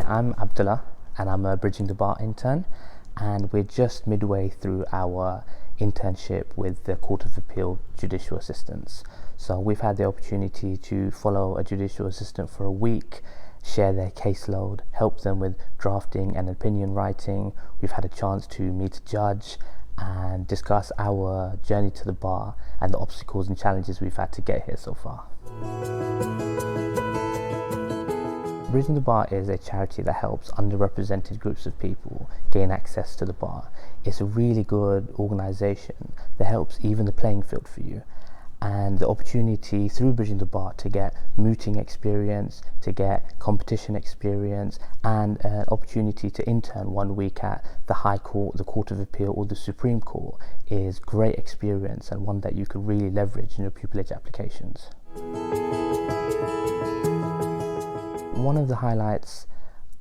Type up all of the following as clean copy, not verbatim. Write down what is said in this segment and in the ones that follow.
I'm Abdullah and I'm a Bridging the Bar intern, and we're just midway through our internship with the Court of Appeal Judicial Assistants. So we've had the opportunity to follow a judicial assistant for a week, share their caseload, help them with drafting and opinion writing. We've had a chance to meet a judge and discuss our journey to the bar and the obstacles and challenges we've had to get here so far. Bridging the Bar is a charity that helps underrepresented groups of people gain access to the bar. It's a really good organisation that helps even the playing field for you. And the opportunity through Bridging the Bar to get mooting experience, to get competition experience, and an opportunity to intern 1 week at the High Court, the Court of Appeal, or the Supreme Court is great experience, and one that you can really leverage in your pupillage applications. One of the highlights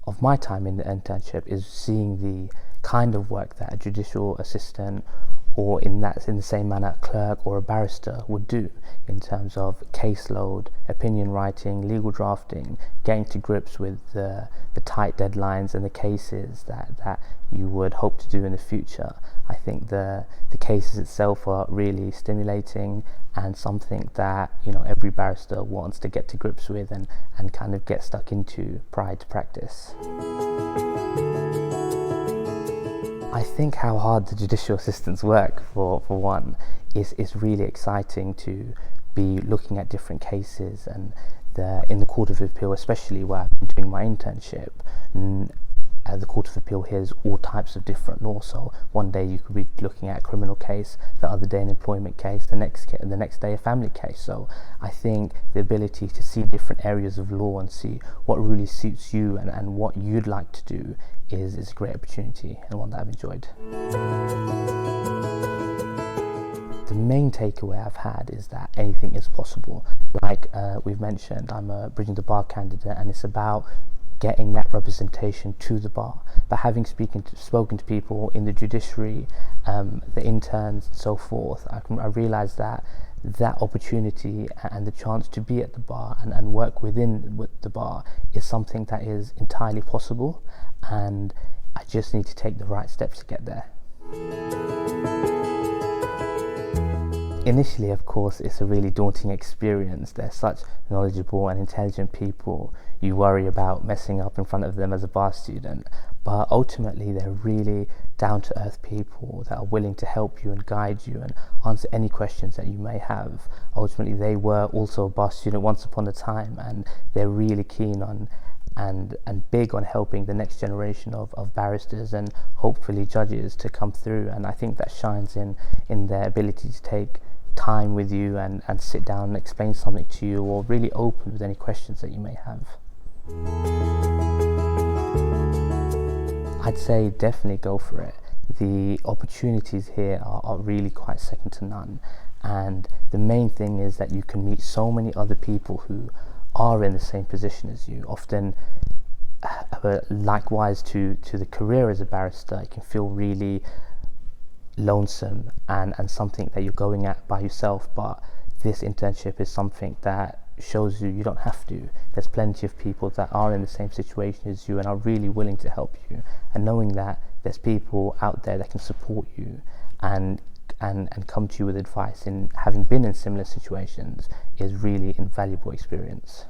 of my time in the internship is seeing the kind of work that a judicial assistant, or in the same manner a clerk or a barrister would do in terms of caseload, opinion writing, legal drafting, getting to grips with the tight deadlines and the cases that you would hope to do in the future. I think the cases itself are really stimulating and something that every barrister wants to get to grips with and kind of get stuck into prior to practice. I think how hard the judicial assistants work, for one, is really exciting to be looking at different cases, and in the Court of Appeal, especially where I've been doing my internship, the Court of Appeal hears all types of different law. So one day you could be looking at a criminal case, the other day an employment case, the next day a family case. So I think the ability to see different areas of law and see what really suits you and what you'd like to do is a great opportunity, and one that I've enjoyed. The main takeaway I've had is that anything is possible. Like we've mentioned, I'm a Bridging the Bar candidate, and it's about getting that representation to the bar. But having spoken to people in the judiciary, the interns and so forth, I realised that opportunity and the chance to be at the bar and work with the bar is something that is entirely possible, and I just need to take the right steps to get there. Initially, of course, it's a really daunting experience. They're such knowledgeable and intelligent people. You worry about messing up in front of them as a bar student, but ultimately they're really down-to-earth people that are willing to help you and guide you and answer any questions that you may have. Ultimately, they were also a bar student once upon a time, and they're really keen on and big on helping the next generation of barristers and hopefully judges to come through. And I think that shines in their ability to take time with you and sit down and explain something to you, or really open with any questions that you may have. I'd say definitely go for it. The opportunities here are really quite second to none, and the main thing is that you can meet so many other people who are in the same position as you. Often likewise to the career as a barrister, it can feel really lonesome and something that you're going at by yourself, but this internship is something that shows you don't have to. There's plenty of people that are in the same situation as you and are really willing to help you, and knowing that there's people out there that can support you and come to you with advice in having been in similar situations is really invaluable experience.